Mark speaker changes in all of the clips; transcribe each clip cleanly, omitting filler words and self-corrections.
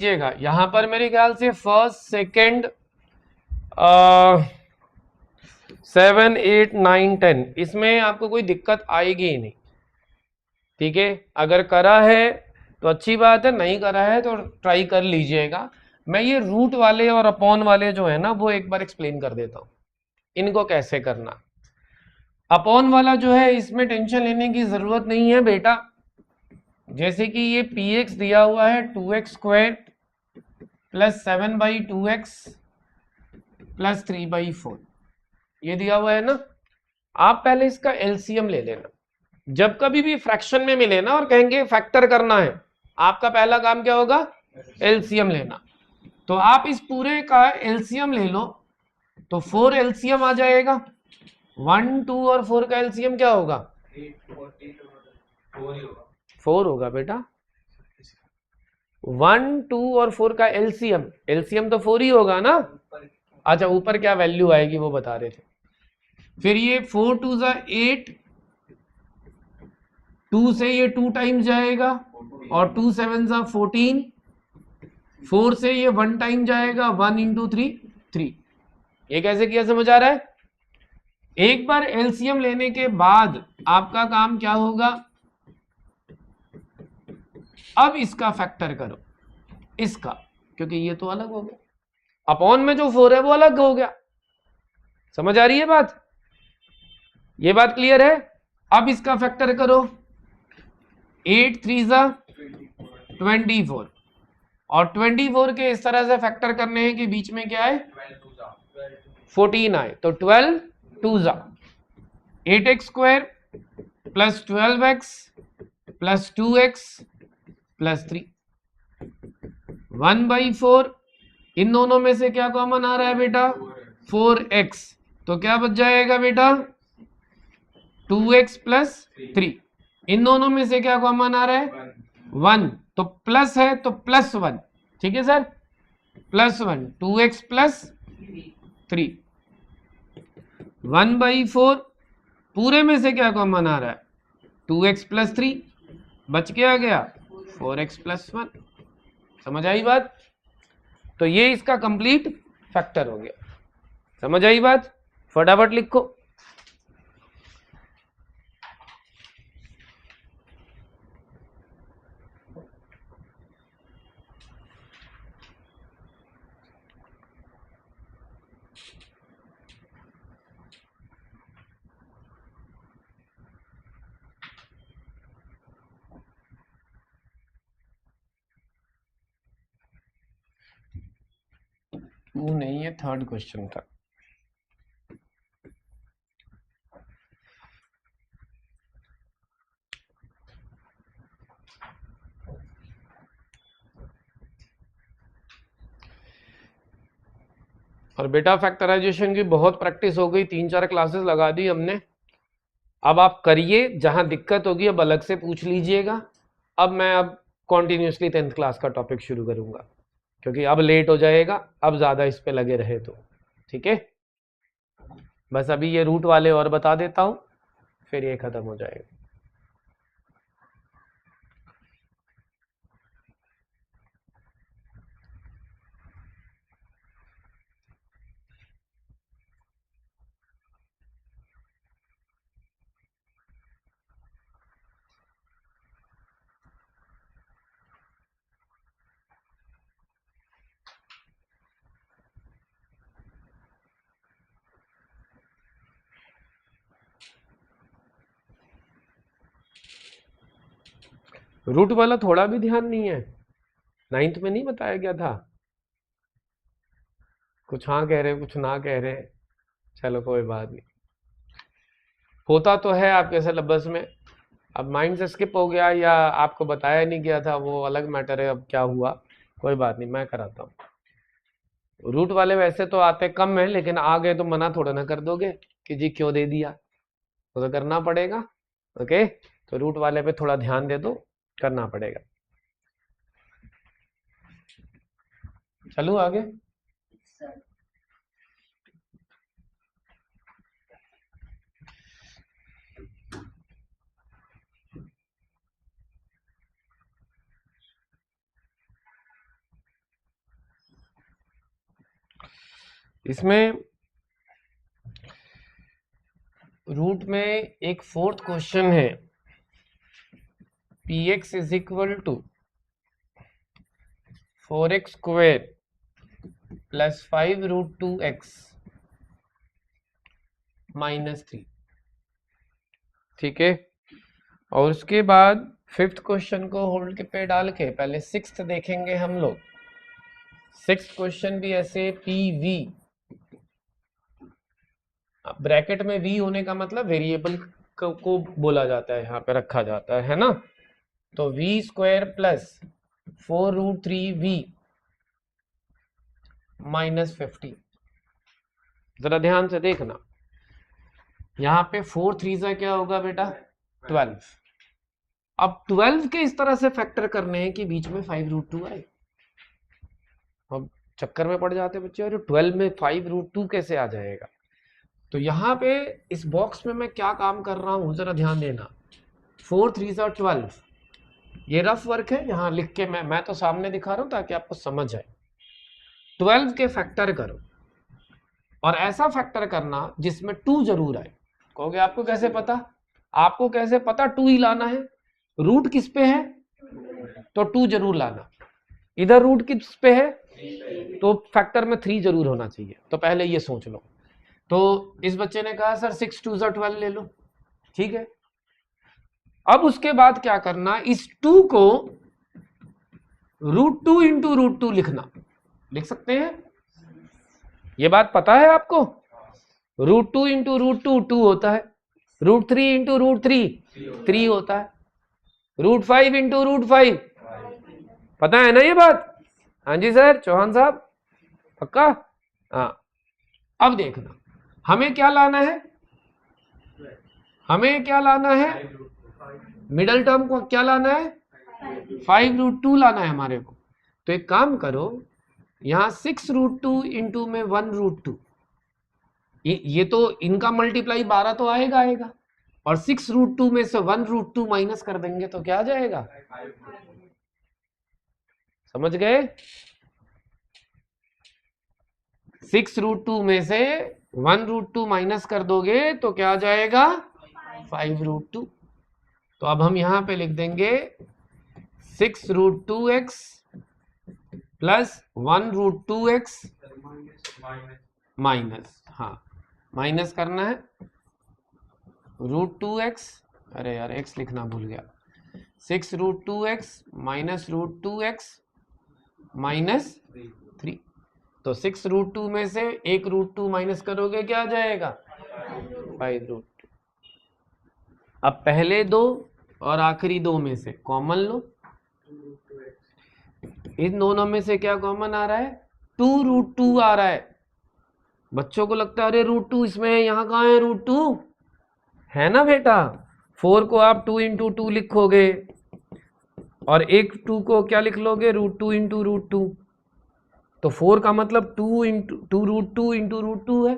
Speaker 1: लीजिएगा यहां पर मेरे ख्याल से फर्स्ट सेकंड 7 8 9 10 इसमें आपको कोई दिक्कत आएगी ही नहीं। ठीक है, अगर करा है तो अच्छी बात है, नहीं करा है तो ट्राई कर लीजिएगा। मैं ये रूट वाले और अपॉन वाले जो है ना वो एक बार एक्सप्लेन कर देता हूं, इनको कैसे करना। अपॉन वाला जो है इसमें टेंशन लेने की जरूरत नहीं है बेटा। जैसे कि ये px दिया हुआ है 2x² प्लस 7/2x प्लस 3/4, ये दिया हुआ है ना। आप पहले इसका एलसीएम ले लेना। जब कभी भी फ्रैक्शन में मिले ना और कहेंगे फैक्टर करना है, आपका पहला काम क्या होगा? एलसीएम लेना। तो आप इस पूरे का एलसीएम ले लो तो 4 एलसीएम आ जाएगा। 1 2 और 4 का एलसीएम क्या होगा? 4 होगा बेटा। 1 2 और 4 का एलसीएम, एलसीएम तो 4 ही होगा ना। अच्छा, ऊपर क्या वैल्यू आएगी वो बता रहे थे। फिर ये 4 2 ज़ा 8, 2 से ये 2 टाइम्स जाएगा और 2 7 ज़ा 14, 4 से ये 1 टाइम जाएगा, 1 इंटू 3 3। ये कैसे किया समझ आ रहा है? एक बार एलसीएम लेने के बाद आपका काम क्या होगा? अब इसका फैक्टर करो, इसका, क्योंकि ये तो अलग हो गया, अपॉन में जो 4 है वो अलग हो गया। समझ आ रही है बात? ये बात क्लियर है? अब इसका फैक्टर करो, 8 3 ज़ा 24 और 24 के इस तरह से फैक्टर करने हैं कि बीच में क्या है? 14 आए, तो 12 2 ज़ा 8x² plus 12x plus 2x plus 3 1/4। इन दोनों में से क्या कॉमन आ रहा है बेटा? 4x, तो क्या बच जाएगा बेटा? 2x plus 3। इन दोनों में से क्या कॉमन आ रहा है? 1, तो प्लस है तो प्लस 1। ठीक है सर, प्लस 1, 2x प्लस 3। 1/4 पूरे में से क्या कॉमन आ रहा है? 2x प्लस 3, बच के आ गया 4x प्लस 1। समझ आई बात? तो ये इसका कंप्लीट फैक्टर हो गया। समझ आई बात? फटाफट लिखो। टू नहीं, ये थर्ड क्वेश्चन था। और बेटा फैक्टराइजेशन की बहुत प्रैक्टिस हो गई, 3 4 क्लासेस लगा दी हमने। अब आप करिए, जहां दिक्कत होगी अब अलग से पूछ लीजिएगा। अब मैं कॉन्टिन्यूसली 10th क्लास का टॉपिक शुरू करूंगा, क्योंकि अब लेट हो जाएगा, अब ज़्यादा इस पे लगे रहे तो। ठीक है, बस अभी ये रूट वाले और बता देता हूँ, फिर ये ख़त्म हो जाएगा। रूट वाला थोड़ा भी ध्यान नहीं है, 9th में नहीं बताया गया था? कुछ हाँ कह रहे, कुछ ना कह रहे। चलो कोई बात नहीं, होता तो है आपके सिलेबस में। अब माइंड से स्किप हो गया या आपको बताया नहीं गया था, वो अलग मैटर है। अब क्या हुआ, कोई बात नहीं, मैं कराता हूँ। रूट वाले वैसे तो आते कम है, लेकिन आ गए तो मना थोड़ा ना कर दोगे कि जी क्यों दे दिया, तो करना पड़ेगा। ओके, तो रूट वाले पे थोड़ा ध्यान दे दो, करना पड़ेगा। चलो आगे। इसमें रूट में एक फोर्थ क्वेश्चन है, px is equal to 4x square plus 5 root 2x minus 3, ठीक है। और उसके बाद फिफ्थ क्वेश्चन को होल्ड के पे डाल के पहले सिक्स्थ देखेंगे हम लोग। सिक्स्थ क्वेश्चन भी ऐसे pv, ब्रैकेट में v होने का मतलब वेरिएबल को बोला जाता है, यहाँ पे रखा जाता है ना। तो v square plus 4 root 3v minus 15। जरा ध्यान से देखना, यहाँ पे 4 3 से क्या होगा बेटा 12। अब 12 के इस तरह से फैक्टर करने हैं कि बीच में 5 रूट 2 आए। अब चक्कर में पड़ जाते बच्चे, और 12 में 5 रूट 2 कैसे आ जाएगा। तो यहाँ पे इस बॉक्स में मैं क्या काम कर रहा हूँ जरा ध्यान देना। 4 3 से 12, ये रफ वर्क है, यहाँ लिख के मैं तो सामने दिखा रहा हूँ ताकि आपको समझ आए। 12 के फैक्टर करो, और ऐसा फैक्टर करना जिसमें 2 जरूर आए। कहोगे आपको कैसे पता? आपको कैसे पता 2 ही लाना है? रूट किस पे है तो 2 जरूर लाना, इधर रूट किस पे है तो फैक्टर में 3 जरूर होना चाहिए। तो पहले ये सोच लो। तो इस बच्चे ने कहा सर 6 2 12 ले लो, ठीक है। अब उसके बाद क्या करना, इस 2 को रूट 2 इंटू रूट 2 लिखना, लिख सकते हैं। ये बात पता है आपको? रूट 2 इंटू रूट 2 2 होता है, रूट 3 इंटू रूट 3 3 होता है, रूट 5 इंटू रूट 5 पता है ना ये बात? हाँ जी सर, चौहान साहब पक्का? हाँ। अब देखना हमें क्या लाना है, हमें क्या लाना है, मिडल टर्म को क्या लाना है, 5 रूट 2 लाना है हमारे को। तो एक काम करो, यहाँ 6 रूट 2 इंटू में 1 रूट 2, ये तो इनका मल्टीप्लाई 12 तो आएगा, और 6 रूट 2 में से 1 रूट 2 माइनस कर देंगे तो क्या आ जाएगा, समझ गए? 6 रूट 2 में से 1 रूट 2 माइनस कर दोगे तो क्या आ जाएगा 5 रूट 2। तो अब हम यहां पे लिख देंगे 6 root 2x plus 1 root 2x minus, हाँ माइनस करना है रूट 2x, अरे यार x लिखना भूल गया, 6 root 2x minus root 2x minus 3। तो 6 रूट 2 में से 1 रूट 2 माइनस करोगे क्या आ जाएगा 5 रूट 2। अब पहले 2 और आखिरी 2 में से कॉमन लो, इन दोनों में से क्या कॉमन आ रहा है 2 रूट 2 आ रहा है। बच्चों को लगता है अरे रूट 2 इसमें है, यहाँ कहाँ है रूट 2, है ना बेटा। 4 को आप 2 इंटू 2 लिखोगे और एक 2 को क्या लिख लोगे रूट 2 इंटू रूट 2। तो 4 का मतलब 2 इंटू 2 रूट 2 इंटू रूट 2 है,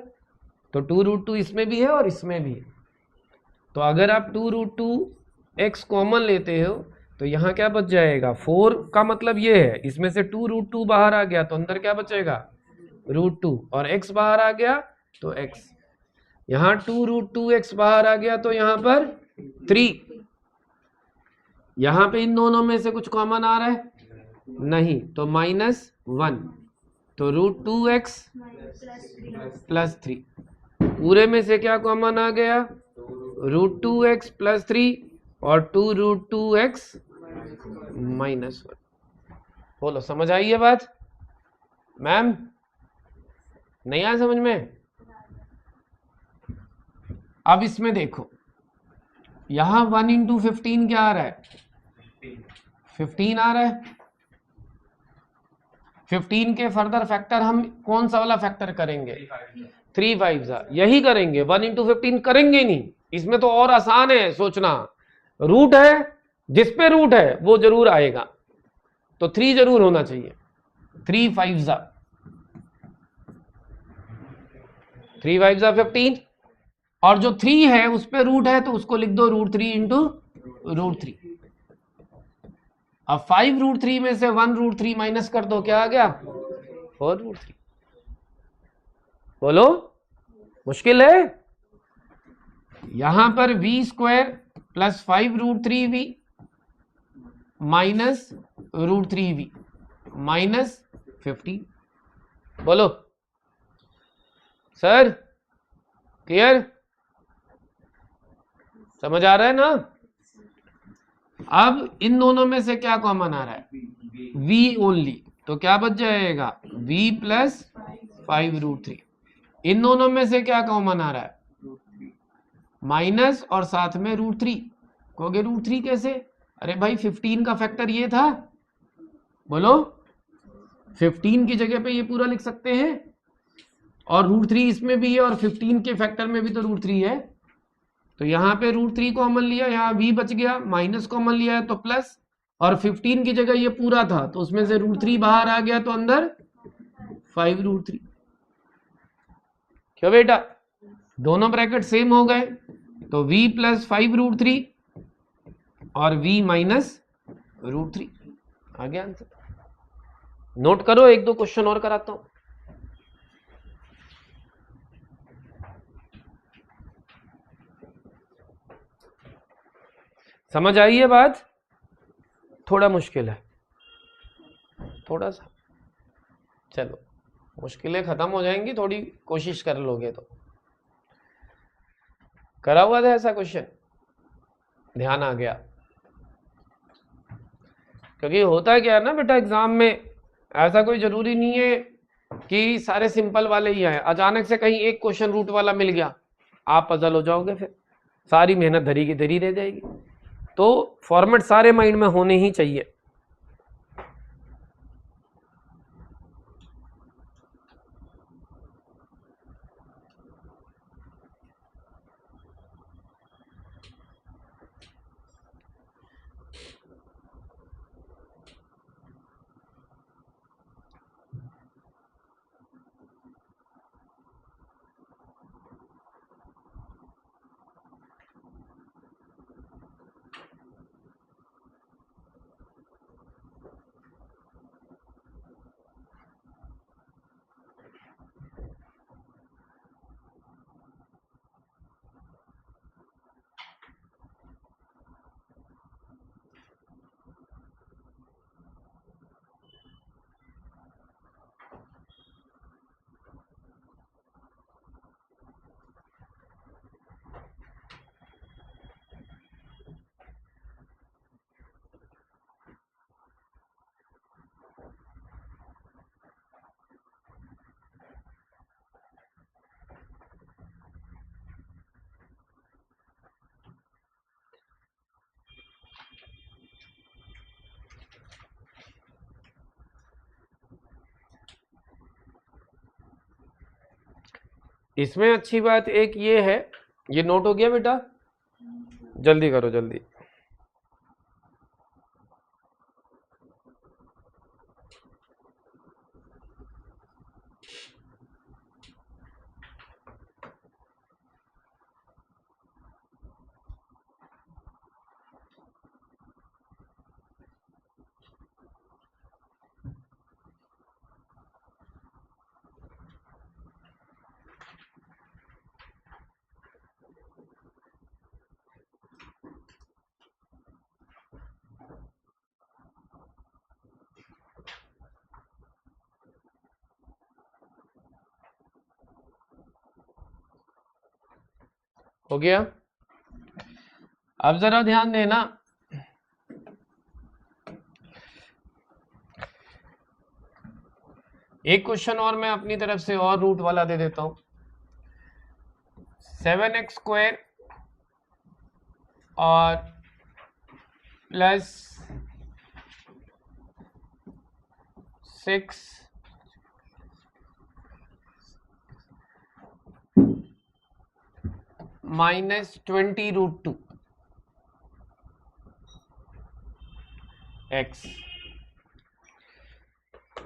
Speaker 1: तो 2 रूट 2 इसमें भी है और इसमें भी है। तो अगर आप 2 रूट 2 एक्स कॉमन लेते हो तो यहाँ क्या बच जाएगा, 4 का मतलब ये है इसमें से 2 रूट 2 बाहर आ गया तो अंदर क्या बचेगा रूट 2, और x बाहर आ गया तो x, यहाँ 2 रूट 2 एक्स बाहर आ गया तो यहाँ पर 3। यहाँ पे इन दोनों में से कुछ कॉमन आ रहा है नहीं, तो -1, तो रूट 2x प्लस 3। पूरे में से क्या कॉमन आ गया रूट 2x प्लस 3 और 2 रूट 2x -1। बोलो समझ आई ये बात मैम? नहीं आया समझ में? अब इसमें देखो यहां 1 इंटू 15 क्या आ रहा है 15 आ रहा है। 15 के फर्दर फैक्टर हम कौन सा वाला फैक्टर करेंगे 3 5 यही करेंगे, 1 इंटू 15 करेंगे नहीं। इसमें तो और आसान है सोचना, रूट है जिस पे रूट है वो जरूर आएगा, तो 3 जरूर होना चाहिए। 3 5 15, और जो 3 है उस पे रूट है तो उसको लिख दो रूट 3 इंटू रूट 3। अब 5 रूट 3 में से 1 रूट 3 माइनस कर दो क्या आ गया 4 रूट 3। बोलो, मुश्किल है? यहां पर V square plus 5√3v minus √3v minus 15। बोलो सर, क्लियर? समझ आ रहा है ना? अब इन दोनों में से क्या कॉमन आ रहा है? v ओनली, तो क्या बच जाएगा? v plus 5√3। इन दोनों में से क्या कॉमन आ रहा है? माइनस और साथ में √3। कहोगे √3 कैसे? अरे भाई 15 का फैक्टर ये था। बोलो, 15 की जगह पे ये पूरा लिख सकते हैं, और √3 इसमें भी है, और 15 के फैक्टर में भी तो √3 है। तो यहाँ पे √3 कॉमन लिया, यहाँ v बच गया, माइनस कॉमन लिया है तो प्लस, और 15 की जगह ये पूरा था तो उसमें से √3 बाहर आ गया तो अंदर 5√3। क्यों बेटा? दोनों ब्रैकेट सेम हो गए, तो v प्लस 5√3 और v माइनस √3 आ गया आंसर। नोट करो, एक दो क्वेश्चन और कराता हूं। समझ आई है बात? थोड़ा मुश्किल है, थोड़ा सा। चलो, मुश्किलें खत्म हो जाएंगी, थोड़ी कोशिश कर लोगे तो। करा हुआ था ऐसा क्वेश्चन? ध्यान आ गया? क्योंकि होता क्या है ना बेटा, एग्जाम में ऐसा कोई जरूरी नहीं है कि सारे सिंपल वाले ही आए। अचानक से कहीं एक क्वेश्चन रूट वाला मिल गया, आप पजल हो जाओगे, फिर सारी मेहनत धरी की धरी रह जाएगी। तो फॉर्मेट सारे माइंड में होने ही चाहिए। इसमें अच्छी बात एक ये है, ये नोट हो गया बेटा? जल्दी करो जल्दी। हो गया? अब जरा ध्यान देना, एक क्वेश्चन और मैं अपनी तरफ से और रूट वाला दे देता हूं। 7x² और प्लस 6 माइनस 20√2 x।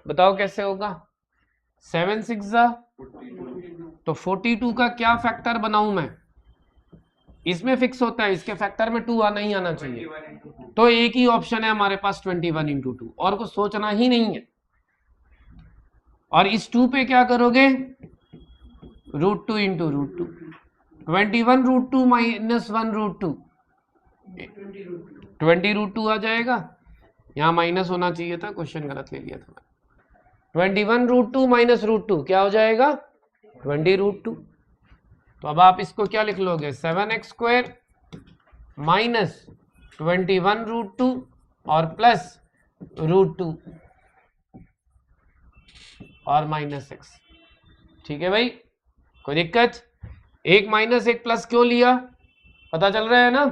Speaker 1: बताओ कैसे होगा? 7 6 तो 42 का क्या फैक्टर बनाऊं मैं? इसमें फिक्स होता है, इसके फैक्टर में 2 आना ही आना चाहिए। तो एक ही ऑप्शन है हमारे पास 21/2, और कुछ सोचना ही नहीं है। और इस 2 पे क्या करोगे? √2 इंटू √2, 21 √2 माइनस 1 √2, 20 √2 आ जाएगा। यहाँ माइनस होना चाहिए था, क्वेश्चन गलत ले लिया था। 21 √2 माइनस √2 क्या हो जाएगा? 20 √2। तो अब आप इसको क्या लिख लोगे? 7x² माइनस 21 √2 और प्लस √2 और माइनस x। ठीक है भाई, कोई दिक्कत? एक माइनस एक प्लस क्यों लिया, पता चल रहा है ना?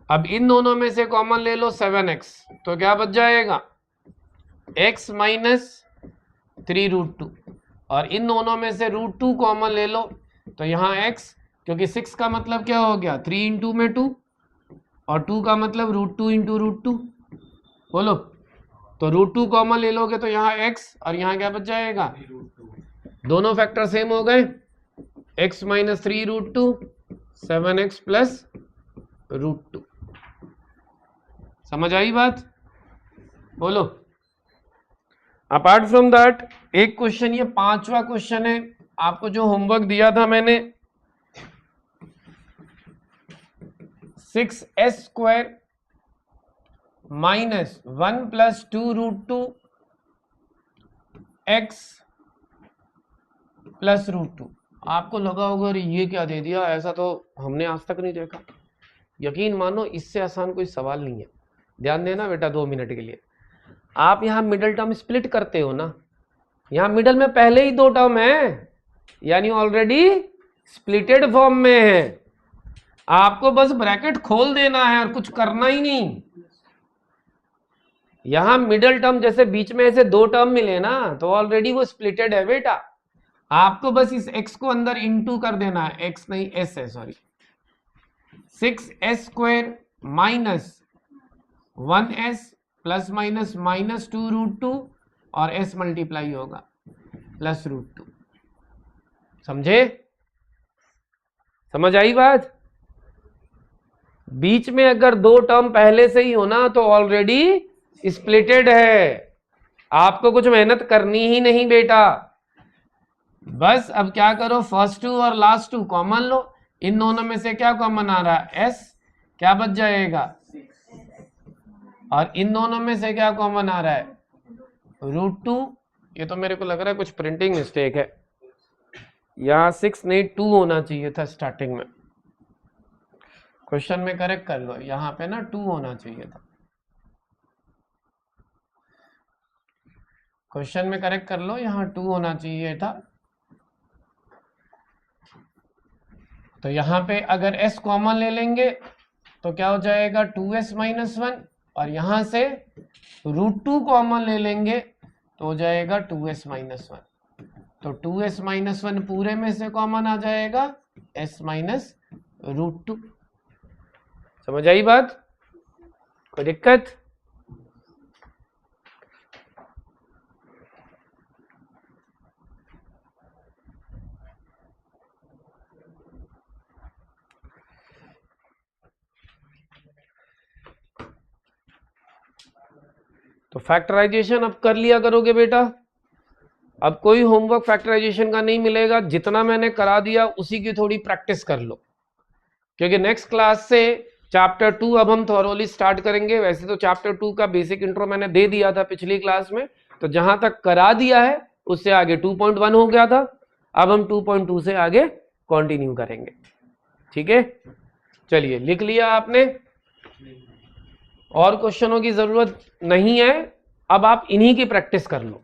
Speaker 1: अब इन दोनों में से कॉमन ले लो 7x, तो क्या बच जाएगा? x माइनस 3 √2, और इन दोनों में से √2 कॉमन ले लो, तो यहाँ x, क्योंकि 6 का मतलब क्या हो गया? 3 इंटू में 2, और 2 का मतलब √2 इंटू √2। बोलो, तो √2 कॉमन ले लोगे तो यहाँ x और यहाँ क्या बच जाएगा? दोनों फैक्टर सेम हो गए, x माइनस 3 √2, 7x प्लस √2। समझ आई बात? बोलो। अपार्ट फ्रॉम दैट एक क्वेश्चन, ये 5वां क्वेश्चन है, आपको जो होमवर्क दिया था मैंने, 6s² minus 1 plus 2 √2 x plus √2। आपको लगा होगा अरे ये क्या दे दिया, ऐसा तो हमने आज तक नहीं देखा। यकीन मानो इससे आसान कोई सवाल नहीं है। ध्यान देना बेटा 2 मिनट के लिए। आप यहाँ मिडल टर्म स्प्लिट करते हो ना, यहाँ मिडल में पहले ही 2 टर्म है, यानी ऑलरेडी स्प्लिटेड फॉर्म में है। आपको बस ब्रैकेट खोल देना है और कुछ करना ही नहीं। यहां मिडल टर्म जैसे बीच में ऐसे 2 टर्म मिले ना, तो ऑलरेडी वो स्प्लिटेड है बेटा। आपको बस इस x को अंदर इनटू कर देना है, x नहीं s है, sorry. 6s² minus 1s plus minus minus 2 √2 और s मल्टीप्लाई होगा प्लस √2। समझे? समझ आई बात? बीच में अगर 2 टर्म पहले से ही होना तो ऑलरेडी स्प्लिटेड है, आपको कुछ मेहनत करनी ही नहीं बेटा। बस अब क्या करो, फर्स्ट 2 और लास्ट 2 कॉमन लो। इन दोनों में से क्या कॉमन आ रहा है? s, क्या बच जाएगा? और इन दोनों में से क्या कॉमन आ रहा है? √2। ये तो मेरे को लग रहा है कुछ प्रिंटिंग मिस्टेक है, यहाँ 6 नहीं 2 होना चाहिए था स्टार्टिंग में। क्वेश्चन में करेक्ट कर लो, यहाँ पे ना 2 होना चाहिए था। क्वेश्चन में करेक्ट कर लो, यहाँ 2 होना चाहिए था। तो यहाँ पे अगर s कॉमन ले लेंगे तो क्या हो जाएगा? 2s माइनस 1, और यहाँ से √2 कॉमन ले लेंगे तो हो जाएगा 2s माइनस 1। तो 2s माइनस 1 पूरे में से कॉमन आ जाएगा, s माइनस √2। समझ आई बात? कोई दिक्कत? तो फैक्टराइजेशन अब कर लिया करोगे बेटा। अब कोई होमवर्क फैक्टराइजेशन का नहीं मिलेगा, जितना मैंने करा दिया उसी की थोड़ी प्रैक्टिस कर लो, क्योंकि नेक्स्ट क्लास से चैप्टर 2 अब हम थॉरोली स्टार्ट करेंगे। वैसे तो चैप्टर 2 का बेसिक इंट्रो मैंने दे दिया था पिछली क्लास में, तो जहां तक करा दिया है उससे आगे 2.1 हो गया था। अब हम 2.2 से आगे कंटिन्यू करेंगे। ठीक है, चलिए लिख लिया आपने, और क्वेश्चनों की जरूरत नहीं है, अब आप इन्हीं की प्रैक्टिस कर लो।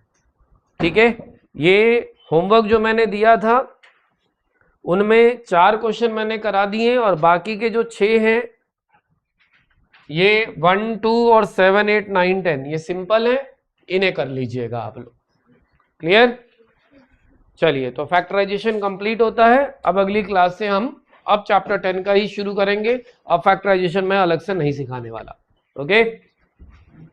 Speaker 1: ठीक है, ये होमवर्क जो मैंने दिया था उनमें 4 क्वेश्चन मैंने करा दिए, और बाकी के जो 6 हैं ये 1, 2 और 7, 8, 9, 10 ये सिंपल है, इन्हें कर लीजिएगा आप लोग। क्लियर? चलिए, तो फैक्टराइजेशन कंप्लीट होता है। अब अगली क्लास से हम अब चैप्टर 10 का ही शुरू करेंगे। अब फैक्टराइजेशन मैं अलग से नहीं सिखाने वाला। ओके।